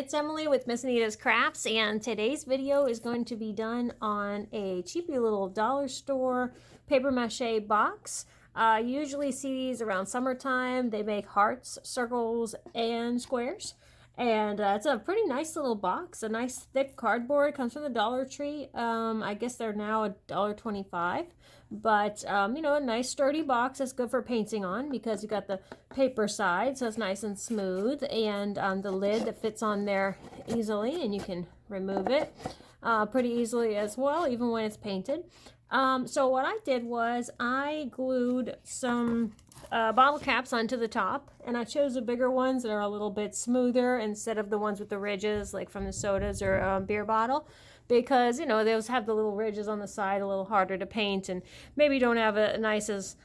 it's Emily with Miss Anita's Crafts, and today's video is going to be done on a cheapy little dollar store paper mache box. You usually see these around summertime. They make hearts, circles, and squares. And it's a pretty nice little box, a nice thick cardboard. Comes from the Dollar Tree. I guess they're now $1.25. But, you know, a nice sturdy box that's good for painting on because you got the paper side, so it's nice and smooth. And the lid that fits on there easily, and you can remove it pretty easily as well, even when it's painted. So what I did was I glued some bottle caps onto the top, and I chose the bigger ones that are a little bit smoother instead of the ones with the ridges like from the sodas or beer bottle, because you know those have the little ridges on the side, a little harder to paint, and maybe don't have a nice as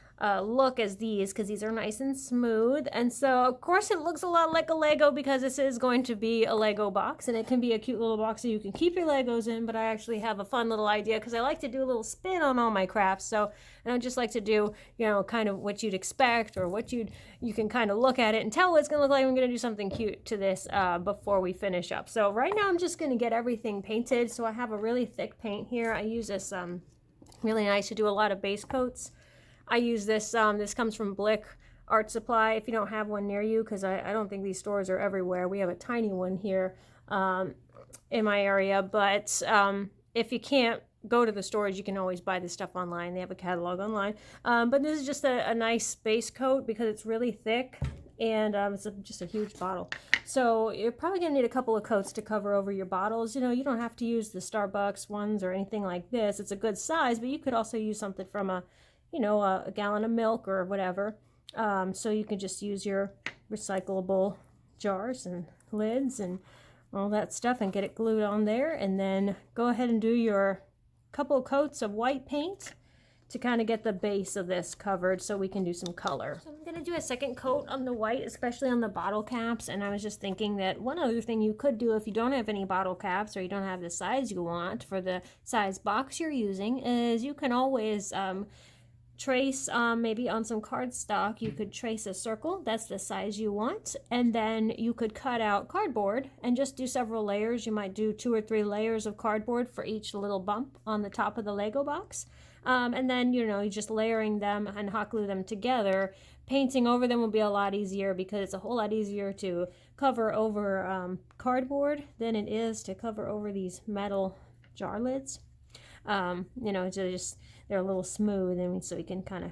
look as these, because these are nice and smooth. And so of course it looks a lot like a Lego because this is going to be a Lego box, and it can be a cute little box so you can keep your Legos in. But I actually have a fun little idea because I like to do a little spin on all my crafts. So I don't just like to do, you know, kind of what you'd expect, or what you can kind of look at it and tell what it's gonna look like. I'm gonna do something cute to this before we finish up. So right now I'm just gonna get everything painted. So I have a really thick paint here. I use this really nice to do a lot of base coats. I use this, this comes from Blick Art Supply, if you don't have one near you, because I don't think these stores are everywhere. We have a tiny one here in my area, but if you can't go to the stores, you can always buy this stuff online. They have a catalog online. But this is just a nice base coat because it's really thick, and it's just a huge bottle. So you're probably going to need a couple of coats to cover over your bottles. You know, you don't have to use the Starbucks ones or anything like this. It's a good size, but you could also use something from a gallon of milk or whatever. So you can just use your recyclable jars and lids and all that stuff and get it glued on there, and then go ahead and do your couple coats of white paint to kind of get the base of this covered so we can do some color. So I'm going to do a second coat on the white, especially on the bottle caps. And I was just thinking that one other thing you could do if you don't have any bottle caps, or you don't have the size you want for the size box you're using, is you can always trace maybe on some cardstock. You could trace a circle that's the size you want, and then you could cut out cardboard and just do several layers. You might do 2 or 3 layers of cardboard for each little bump on the top of the Lego box, and then you're just layering them and hot glue them together. Painting over them will be a lot easier because it's a whole lot easier to cover over cardboard than it is to cover over these metal jar lids. They're a little smooth, and so you can kind of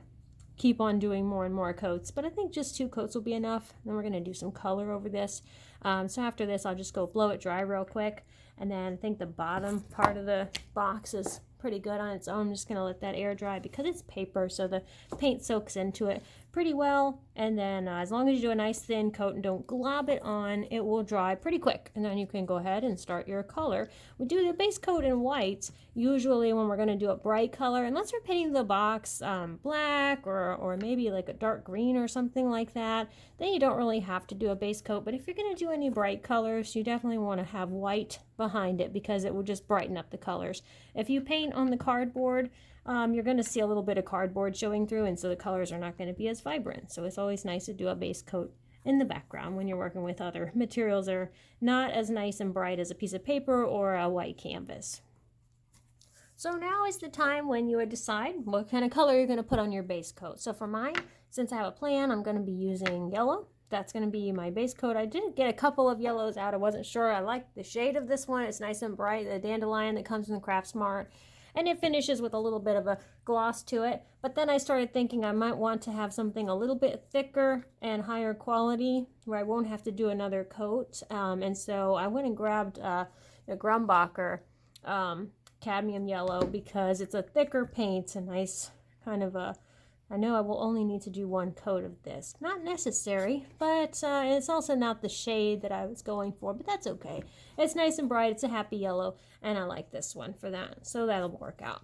keep on doing more and more coats. But I think just 2 coats will be enough. Then we're going to do some color over this. So after this, I'll just go blow it dry real quick. And then I think the bottom part of the box is pretty good on its own. I'm just going to let that air dry because it's paper, so the paint soaks into it pretty well. And then as long as you do a nice thin coat and don't glob it on, it will dry pretty quick. And then you can go ahead and start your color. We do the base coat in white usually when we're going to do a bright color, unless we're painting the box black or maybe like a dark green or something like that. Then you don't really have to do a base coat. But if you're going to do any bright colors, you definitely want to have white behind it because it will just brighten up the colors. If you paint on the cardboard, you're going to see a little bit of cardboard showing through, and so the colors are not going to be as vibrant. So it's always nice to do a base coat in the background when you're working with other materials that are not as nice and bright as a piece of paper or a white canvas. So now is the time when you would decide what kind of color you're going to put on your base coat. So for mine, since I have a plan, I'm going to be using yellow. That's going to be my base coat. I did get a couple of yellows out. I wasn't sure. I like the shade of this one. It's nice and bright, the dandelion that comes from the Craft Smart. And it finishes with a little bit of a gloss to it. But then I started thinking I might want to have something a little bit thicker and higher quality where I won't have to do another coat. And so I went and grabbed the Grumbacher cadmium yellow because it's a thicker paint, a nice kind of a... I know I will only need to do 1 coat of this. Not necessary, but it's also not the shade that I was going for, but that's okay. It's nice and bright, it's a happy yellow, and I like this one for that, so that'll work out.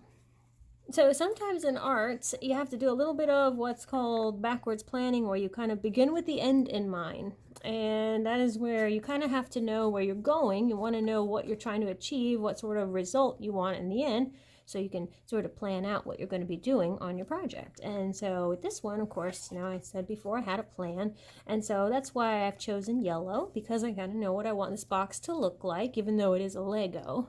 So sometimes in art, you have to do a little bit of what's called backwards planning, where you kind of begin with the end in mind. And that is where you kind of have to know where you're going. You want to know what you're trying to achieve, what sort of result you want in the end. so you can sort of plan out what you're going to be doing on your project. And so with this one, of course, you know, I said before I had a plan, and so that's why I've chosen yellow, because I kind of know what I want this box to look like, even though it is a Lego.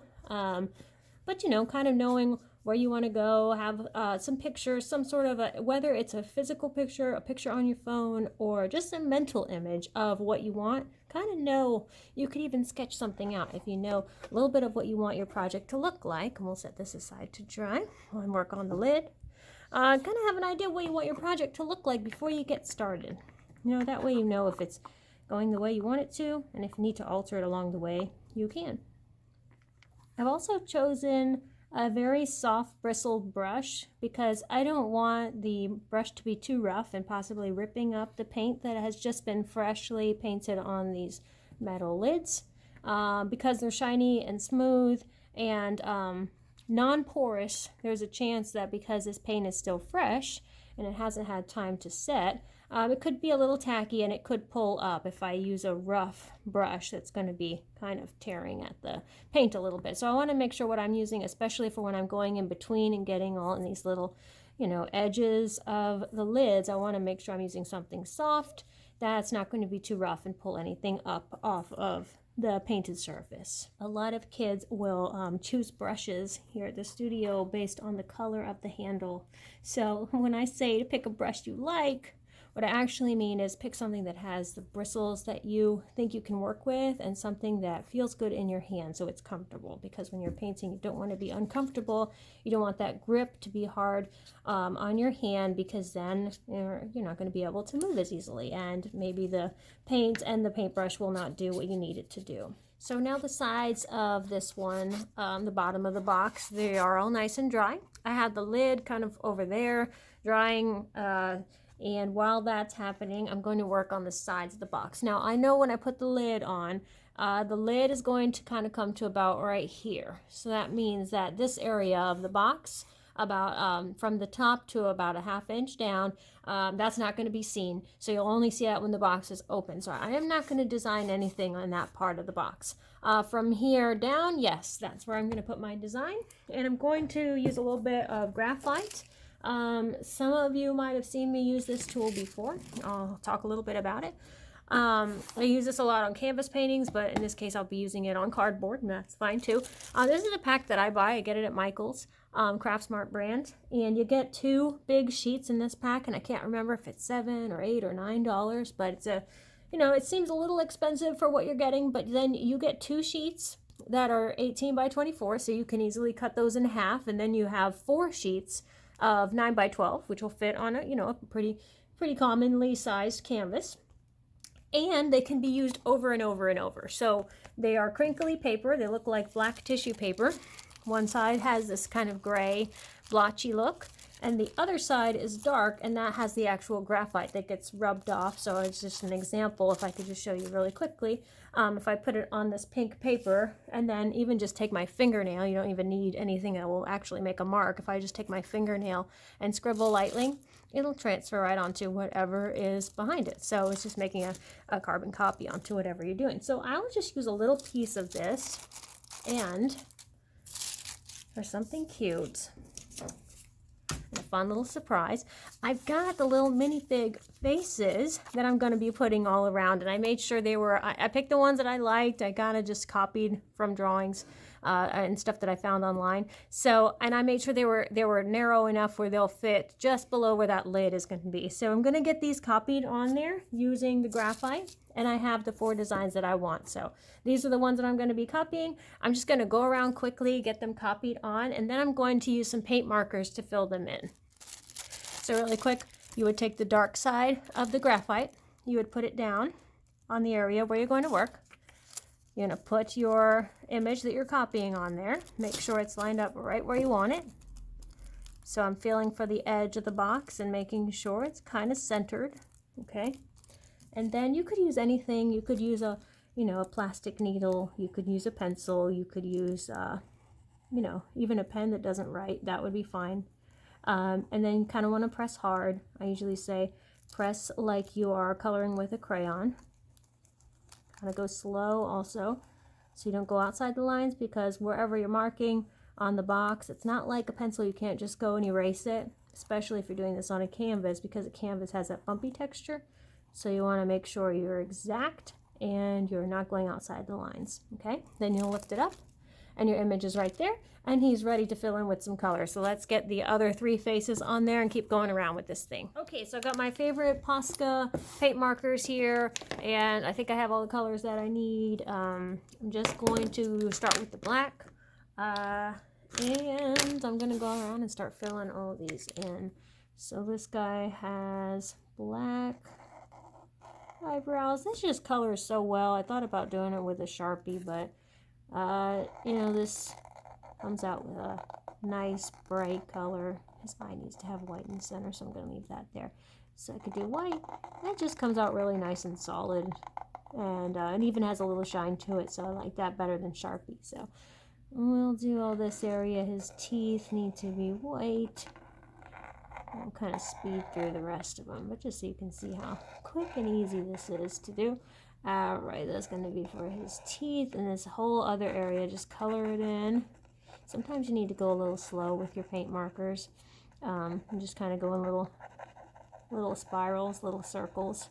But you know, kind of knowing where you want to go, have some pictures, some sort of whether it's a physical picture, a picture on your phone, or just a mental image of what you want, kind of know, you could even sketch something out if you know a little bit of what you want your project to look like. And we'll set this aside to dry and work on the lid. Kind of have an idea what you want your project to look like before you get started. You know, that way you know if it's going the way you want it to, and if you need to alter it along the way, you can. I've also chosen a very soft bristled brush because I don't want the brush to be too rough and possibly ripping up the paint that has just been freshly painted on these metal lids. Because they're shiny and smooth and non-porous, there's a chance that because this paint is still fresh and it hasn't had time to set, it could be a little tacky and it could pull up if I use a rough brush that's going to be kind of tearing at the paint a little bit. So I want to make sure what I'm using, especially for when I'm going in between and getting all in these little, you know, edges of the lids, I want to make sure I'm using something soft that's not going to be too rough and pull anything up off of the painted surface. A lot of kids will choose brushes here at the studio based on the color of the handle. So when I say to pick a brush you like, what I actually mean is pick something that has the bristles that you think you can work with and something that feels good in your hand so it's comfortable, because when you're painting you don't want to be uncomfortable. You don't want that grip to be hard on your hand, because then you're not going to be able to move as easily and maybe the paint and the paintbrush will not do what you need it to do. So now the sides of this one, the bottom of the box, they are all nice and dry. I have the lid kind of over there drying, and while that's happening, I'm going to work on the sides of the box. Now, I know when I put the lid on, the lid is going to kind of come to about right here. So that means that this area of the box, about from the top to about a ½ inch down, that's not going to be seen. So you'll only see that when the box is open. So I am not going to design anything on that part of the box. From here down, yes, that's where I'm going to put my design. And I'm going to use a little bit of graphite. Some of you might have seen me use this tool before. I'll talk a little bit about it. I use this a lot on canvas paintings, but in this case I'll be using it on cardboard, and that's fine too. This is a pack that I buy. I get it at Michael's, Craftsmart brand, and you get 2 big sheets in this pack, and I can't remember if it's $7 or $8 or $9, but it's a, you know, it seems a little expensive for what you're getting, but then you get 2 sheets that are 18 by 24, so you can easily cut those in half, and then you have 4 sheets of 9 by 12, which will fit on a, you know, a pretty commonly sized canvas. And they can be used over and over and over. So they are crinkly paper. They look like black tissue paper. One side has this kind of gray, blotchy look, and the other side is dark, and that has the actual graphite that gets rubbed off. So it's just an example, if I could just show you really quickly. If I put it on this pink paper and then even just take my fingernail, you don't even need anything that will actually make a mark. If I just take my fingernail and scribble lightly, it'll transfer right onto whatever is behind it. So it's just making a carbon copy onto whatever you're doing. So I will just use a little piece of this, and for something cute, a fun little surprise, I've got the little Minifig Faces that I'm going to be putting all around, and I made sure they were, I picked the ones that I liked. I kind of just copied from drawings and stuff that I found online. So, and I made sure they were narrow enough where they'll fit just below where that lid is going to be. So I'm going to get these copied on there using the graphite, and I have the 4 designs that I want. So these are the ones that I'm going to be copying. I'm just going to go around quickly, get them copied on, and then I'm going to use some paint markers to fill them in. So really quick, you would take the dark side of the graphite, you would put it down on the area where you're going to work. You're going to put your image that you're copying on there. Make sure it's lined up right where you want it. So I'm feeling for the edge of the box and making sure it's kind of centered. Okay. And then you could use anything. You could use a plastic needle. You could use a pencil. You could use, even a pen that doesn't write. That would be fine. And then you kind of want to press hard. I usually say press like you are coloring with a crayon. Kind of go slow also, so you don't go outside the lines, because wherever you're marking, on the box. It's not like a pencil, you can't just go and erase it, especially if you're doing this on a canvas, because a canvas has that bumpy texture. So you want to make sure you're exact and you're not going outside the lines. Okay, then you'll lift it up and your image is right there, and he's ready to fill in with some color. So let's get the other 3 faces on there and keep going around with this thing. Okay, so I got my favorite Posca paint markers here, and I think I have all the colors that I need. I'm just going to start with the black, and I'm gonna go around and start filling all these in. So this guy has black eyebrows. This just colors so well. I thought about doing it with a Sharpie, but you know, this comes out with a nice bright color. His eye needs to have white in the center, so I'm going to leave that there. So I could do white. That just comes out really nice and solid, and it even has a little shine to it, so I like that better than Sharpie. So we'll do all this area. His teeth need to be white. I'll kind of speed through the rest of them, but just so you can see how quick and easy this is to do. Alright, that's going to be for his teeth, and this whole other area, just color it in. Sometimes you need to go a little slow with your paint markers, and just kind of go in little spirals, little circles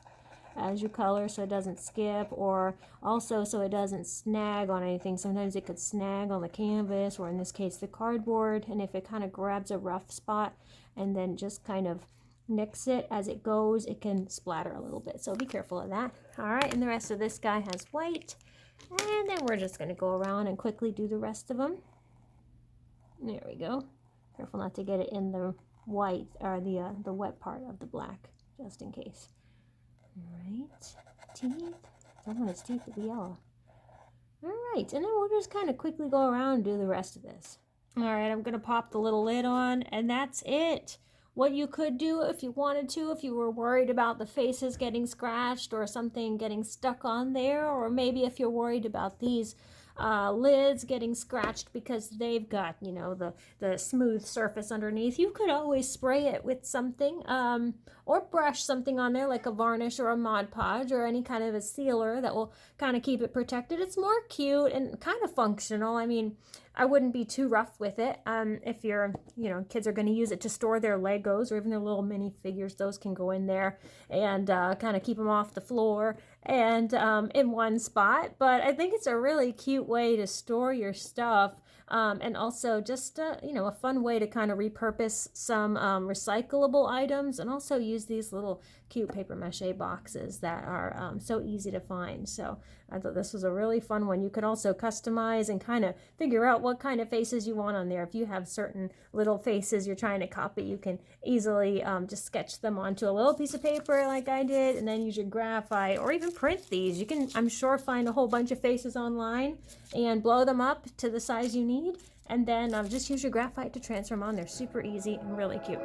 as you color, so it doesn't skip, or also so it doesn't snag on anything. Sometimes it could snag on the canvas, or in this case the cardboard, and if it kind of grabs a rough spot and then just kind of nicks it as it goes, it can splatter a little bit, so be careful of that. Alright, and the rest of this guy has white, and then we're just going to go around and quickly do the rest of them. There we go. Careful not to get it in the white, or the wet part of the black, just in case. Alright, teeth. I don't want his teeth to be yellow. Alright, and then we'll just kind of quickly go around and do the rest of this. Alright, I'm going to pop the little lid on, and that's it. What you could do if you wanted to, if you were worried about the faces getting scratched or something getting stuck on there, or maybe if you're worried about these lids getting scratched because they've got, you know, the smooth surface underneath, you could always spray it with something, or brush something on there like a varnish or a Mod Podge or any kind of a sealer that will kind of keep it protected. It's more cute and kind of functional. I mean, I wouldn't be too rough with it. If you're, you know, kids are going to use it to store their Legos or even their little mini figures, those can go in there and kind of keep them off the floor and in one spot. But I think it's a really cute way to store your stuff, and also just you know, a fun way to kind of repurpose some recyclable items, and also use these little cute paper mache boxes that are so easy to find. So I thought this was a really fun one. You can also customize and kind of figure out what kind of faces you want on there. If you have certain little faces you're trying to copy, you can easily just sketch them onto a little piece of paper like I did, and then use your graphite, or even print these. You can, I'm sure, find a whole bunch of faces online and blow them up to the size you need, and then just use your graphite to transfer them on. They're super easy and really cute.